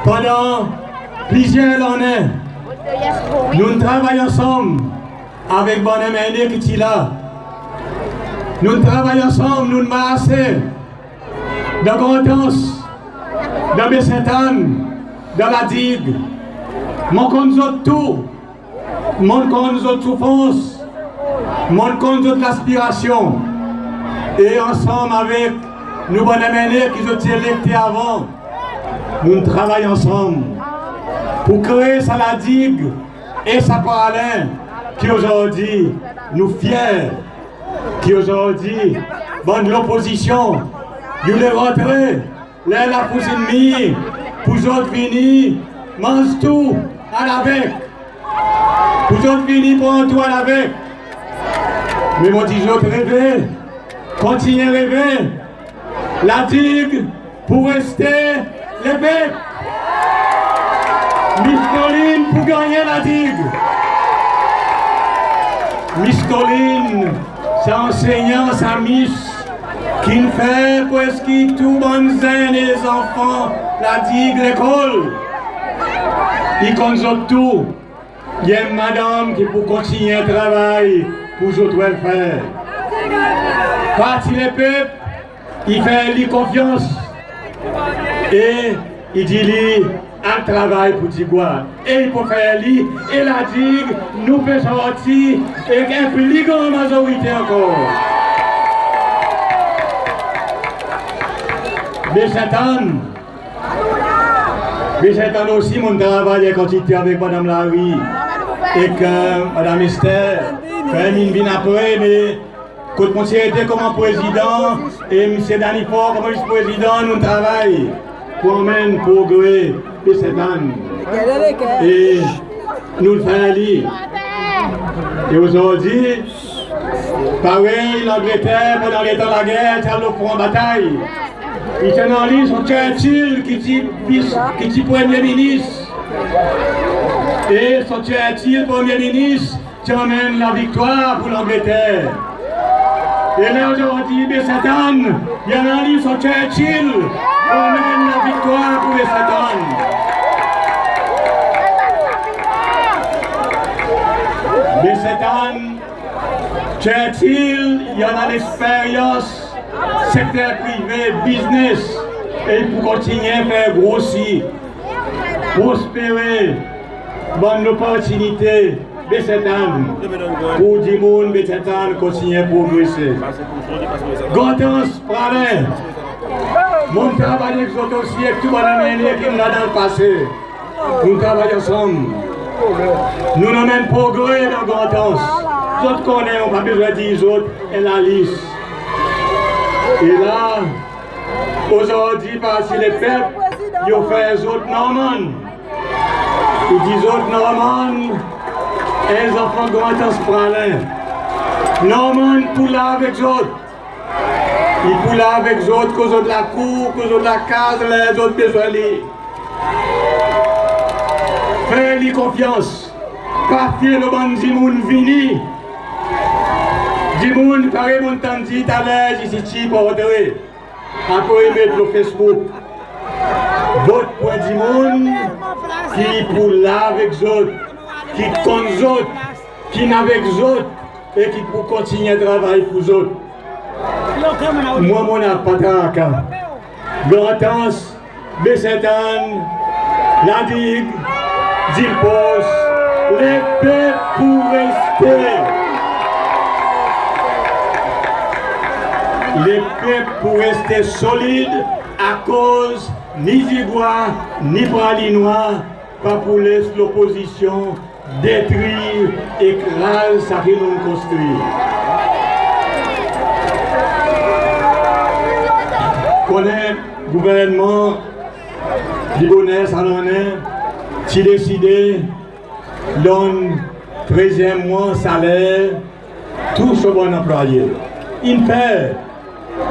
Pendant plusieurs années, nous travaillons ensemble avec Bonhomme Aîné qui est là. Nous travaillons ensemble, nous marchons dans Grandance, dans Bessétane, dans la digue. Mon compte tout, mon compte souffrance, mon compte l'aspiration. Et ensemble avec nous Bonhomme Aîné qui ont été électés avant, nous travaillons ensemble pour créer ça la digue et ça parallèle qui aujourd'hui nous fiers, qui aujourd'hui bonne l'opposition, nous les rentrer, les la pour ennemis, pour autres venir, mange tout à l'avec, pour autres venir prendre tout à l'avec. Mais mon petit autres rêver, continuez à rêver, la digue pour rester les bêtes. Miss Colline pour gagner la digue. Miss Colline, c'est enseignant, sa miss, qui ne fait presque tout bon zen et les enfants, la digue, l'école. Il compte tout. Il y a une madame qui pour continuer le travail pour autres faire. Parti les peuples, il fait lui confiance. Et il dit lui, un travail pour Tigua. Et il faut faire lui, et la digue nous fait sortir, et un plus grande majorité encore. Bessétane aussi, mon travail est quantité avec Madame Larry et que Madame Esther, fait une bien après, mais quand mon était comme président et M. Danifort comme vice-président, nous travaillons pour amener progrès Bessétane. Et nous le faisons. Et aujourd'hui, pareil, l'Angleterre, pendant les temps de la guerre, il y a le front en bataille. Il était dans l'île son Churchill qui est Premier ministre. Et son Churchill, Premier ministre, qui emmène la victoire pour l'Angleterre. Et là aujourd'hui, Bessétane, il y a dans l'île son Churchill, qui emmène la victoire pour Bessétane. Bessétane, Churchill, il y en a l'expérience. Secteur privé, business, et pour continuer à faire grossir, prospérer, bonne opportunité, Bessétane, pour du monde, Bessétane continue à progresser. Grandance, Pralin, mon travail avec vous aussi, avec tout le monde qui est là dans le passé. Nous travaillons ensemble. Nous n'avons même progrès dans Grandance. Nous autres connaissons, on n'a pas besoin de dire les autres, et la liste. Et là, aujourd'hui, parce que les peuples, ils ont fait les autres Normands. Ils disent autres Normands, et les enfants de Grandance Pralin. Normands pour là avec les autres. Ils pour là avec les autres, cause de la cour, cause de la case, les autres besoin de fais-lui confiance. Pas fier le bon Dimoun vini. Dimoun, pareil, mon temps dit à l'aise, ici, pour rentrer. Après, mettre le Facebook. Vote pour Dimoun, qui pour là avec les autres, qui compte les autres, qui n'a avec les autres, et qui pour continuer à travailler pour les autres. Moi, mon appatraka. Grandance, Bessétane, la digue, Dilpos, les peuples pour rester. Les peuples pour rester solides à cause ni Zigois, ni Pralinois, pas pour laisser l'opposition détruire, écraser ça que nous construisons. Connaît le gouvernement du bonheur, ça en est, qui décidé donne 13e mois salaire, tout ce bon employé. Il fait.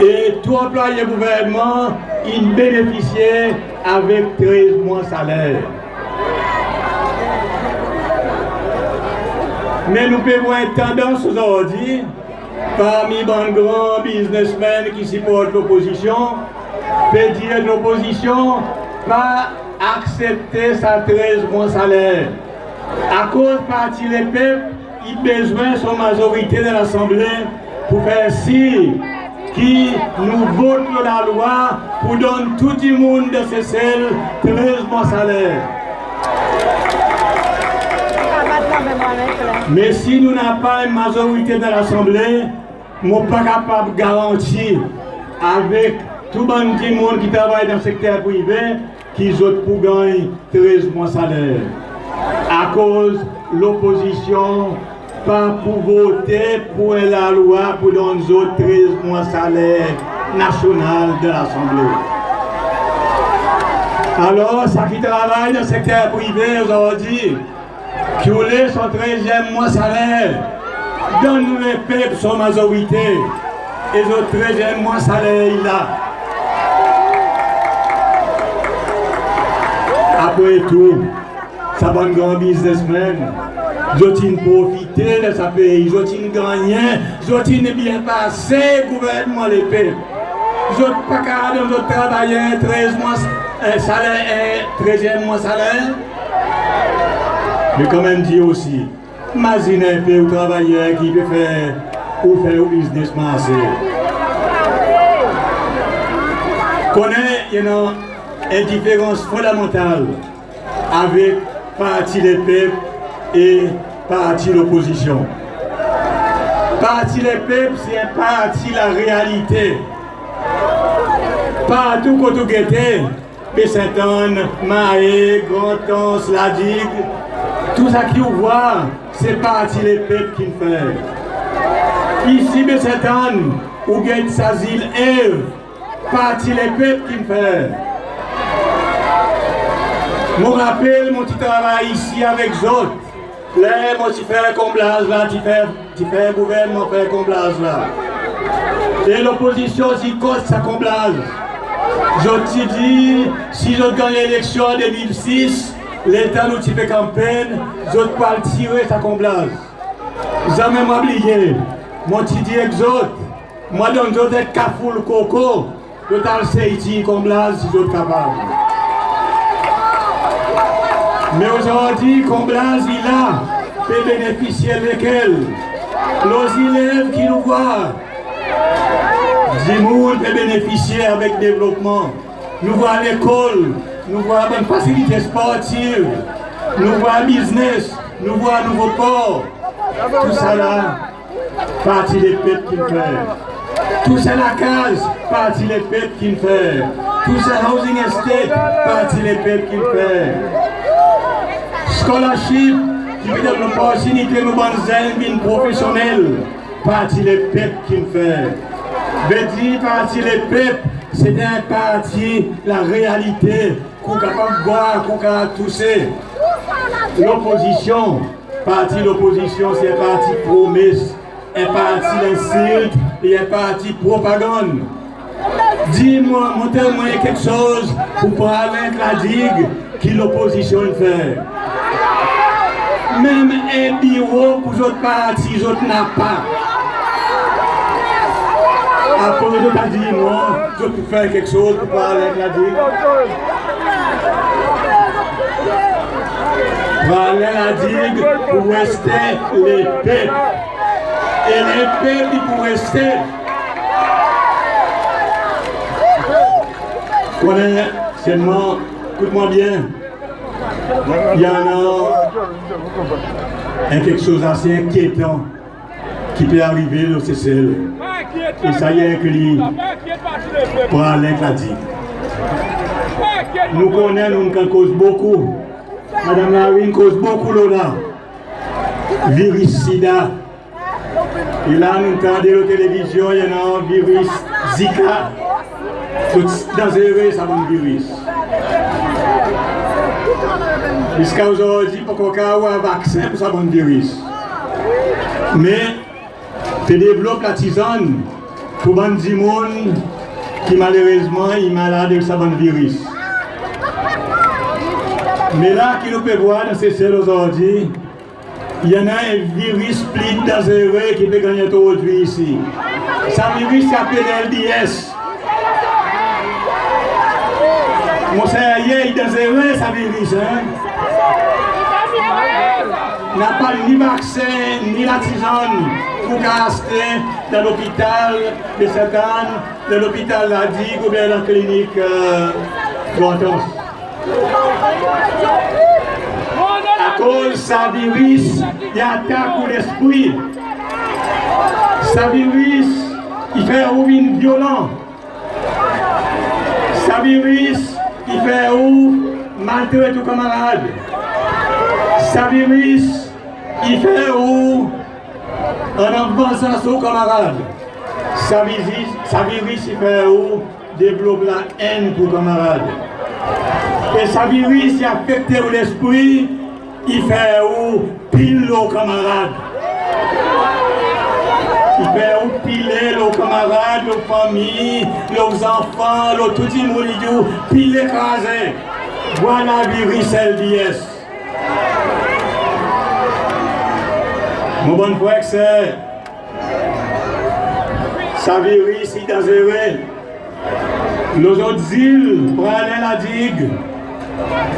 Et tout employé gouvernement, il bénéficiait avec 13 mois salaire. Mais nous pouvons une tendance aujourd'hui, parmi les grands businessmen qui supportent l'opposition, peut dire l'opposition pas accepter sa 13 mois salaire. À cause parti les peuples, il a besoin de son majorité de l'Assemblée pour faire si qui nous vote la loi pour donner tout le monde de ces selles 13 mois salaire. Mais si nous n'avons pas une majorité de l'Assemblée, nous ne sommes pas capables de garantir avec tout le monde qui travaille dans le secteur privé qu'ils ont pour gagner 13 mois salaire. À cause de l'opposition, pas pour voter pour la loi pour donner 13 mois salaire national de l'Assemblée. Alors, ça qui travaille dans le secteur privé aujourd'hui, qui voulait son 13e mois salaire, donne-nous les peuples son majorité, et son 13e mois salaire, il a. Après tout, ça va un grand businessman. J'otine profiter de sa pays, j'otine gagner, j'otine bien passer, gouvernement les peuples. J'otine pas carrément, j'otine travailler 13 mois salaire et 13e mois salaire. Mais quand même dit aussi, imaginez un peu un travailleur qui peut faire ou faire un business massé. Connaît, il y a une différence fondamentale avec parti les peuples et parti l'opposition. Parti les peuples, c'est un parti la réalité. Partout quand vous guettez, Saint-Anne, Mahé, Grand-Anse, la Digue, tout ça qui vous voit, c'est parti les peuples qui le fait. Ici, Saint-Anne, où guette Sazil Ève, parti les peuples qui le fait. Je me rappelle mon petit travail ici avec Zot. Là, moi, tu fais un comblage là, tu fais un gouvernement, fait un comblage là. Et l'opposition aussi cause sa comblage. Je te dis, si je gagne l'élection en 2006, l'État nous fait campagne, je ne peux pas tirer sa comblage. Jamais m'oublier. Moi, tu dis avec Zot, moi, dans Zot, être cafou le coco, je t'ai ici comblage si je suis capable. Mais aujourd'hui, comblage, il a peut bénéficier lesquels. Les élèves qui nous voient, Zimoun peut bénéficier avec développement. Nous voyons l'école, nous voyons bonne facilité sportive, nous voyons business, nous voyons nouveau port. Tout ça là, partie des peuples qui le fait. Tout ça la case, partie des peuples qui le fait. Tout ça housing estate, partie des peuples qui le fait. Scholarship, qui peut donner l'opportunité de nous bonnes professionnels, partie les peuples qui le fait. Veut dire partie les peuples, c'est un parti, la réalité, qu'on est capable de voir, qu'on est capable de tousser. L'opposition, parti l'opposition, c'est un parti promesse, un parti d'insulte et un parti propagande. Dis-moi, montrez-moi quelque chose pour parler avec la digue qui l'opposition fait. Même un bureau pour d'autres partis, les autres n'ont pas. Après, les autres ont dit non, je peux faire quelque chose pour parler avec la digue. Parler à la digue pour rester les peuples. Et les peuples pour rester. Connais seulement, écoute-moi bien. Il y en a quelque chose d'assez inquiétant qui peut arriver dans ces selles. Et ça y est que lui pour aller avec la digue. Nous connaissons, nous cause beaucoup. Madame Larine cause beaucoup là. Virus sida. Et là, nous entendons la télévision, il y a un virus Zika. C'est dangereux, ça va un virus. Jusqu'à aujourd'hui, pour qu'on ait un vaccin pour ça, bon virus. Mais, tu développes la tisane pour les gens qui malheureusement sont malades de ça, bon virus. Mais là, qui nous peut voir dans ces cellules aujourd'hui, il y en a un virus plus dangereux qui peut gagner aujourd'hui ici. Ce virus s'appelle LDS. Mon sérieux, il désiré sa virus, hein? N'a pas ni vaccin, ni la tisane pour rester dans l'hôpital de Sainte-Anne, dans l'hôpital La Digue ou bien dans la clinique Guantos. À cause de sa virus, il attaque l'esprit. Sa virus, il fait une violent. Sa virus, il fait maltraiter tout camarade. Sa virus, il fait en avançant son camarade. Sa virus, il fait développer la haine pour camarade. Et sa virus, il affecte l'esprit, il fait pile aux camarades. Il fait piler aux camarades, aux familles, aux enfants, tout le monde, pile écrasé. Voilà virus LDS. Mon bon frère, c'est sa virus est dangereux. Nos autres îles, prennent la digue,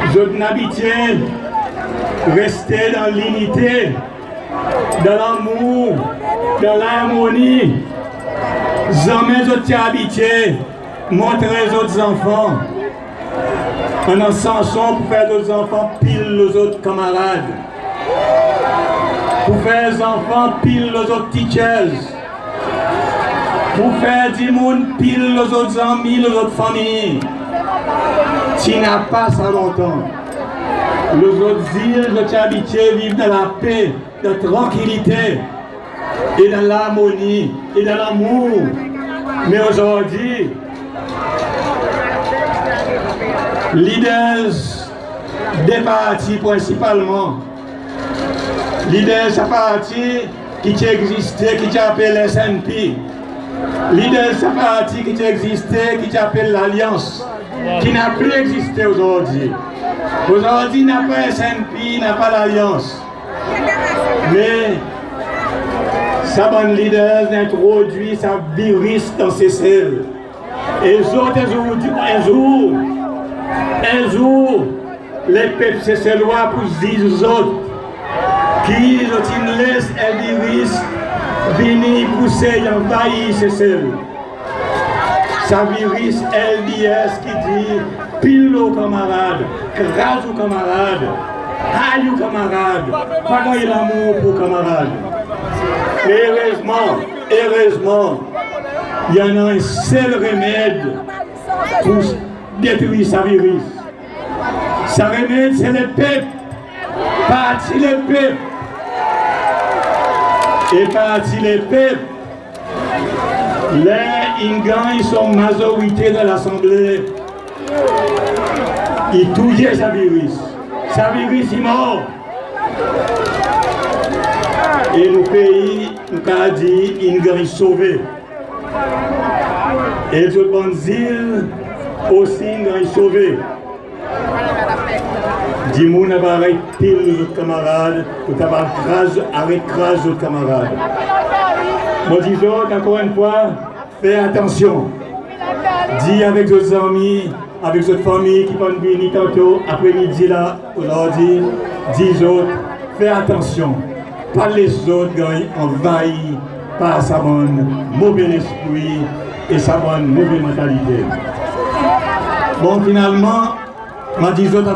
nous autres n'habitiez, rester dans l'unité, dans l'amour, dans l'harmonie. Jamais autres habitués, montrer les autres enfants. En ensemble pour faire d'autres enfants pile les autres camarades. Pour faire les enfants pile les autres teachers. Pour faire du monde pile les autres amis, les autres familles. Tu n'as pas ça longtemps. Les autres îles, les autres habitués vivent dans la paix, dans la tranquillité, et dans l'harmonie, et dans l'amour. Mais aujourd'hui, leaders des partis principalement, leaders de parti qui existait, qui s'appelle SNP, leaders de parti qui existait, qui s'appelle l'Alliance, qui n'a plus existé aujourd'hui. Aujourd'hui, n'a pas SNP, n'a pas l'Alliance. Mais sa bonne leader introduit sa virus dans ses cells. Et les autres, un jour, les peuples se lois pour dire aux autres qui laissent un virus venir pousser et envahir ces cells. Sa virus LDS qui dit pile aux camarades, crase aux camarades, aille aux camarades, pas l'amour pour camarades. Mais heureusement, il y en a un seul remède pour détruire sa virus. Sa remède, c'est le peuple. Parti le peuple. Et parti le peuple. Les Ingans, ils sont majorité dans l'Assemblée. Ils touillent sa virus. Sa virus est mort. Et le pays, nous avons dit, Ingans est sauvé. Et les autres bonnes îles, aussi, Ingans est sauvé. Dis-moi, n'a pas arrêté les autres camarades, ou n'a pas arrêté les autres camarades. Moi, disons encore une fois, fais attention. Dis avec vos amis, avec votre famille qui vont venir tantôt, après-midi là, aujourd'hui, dis autres, fais attention. Pas les autres gars envahis par sa bonne mauvais esprit et sa bonne mauvaise mentalité. Bon, finalement, moi, dis autres.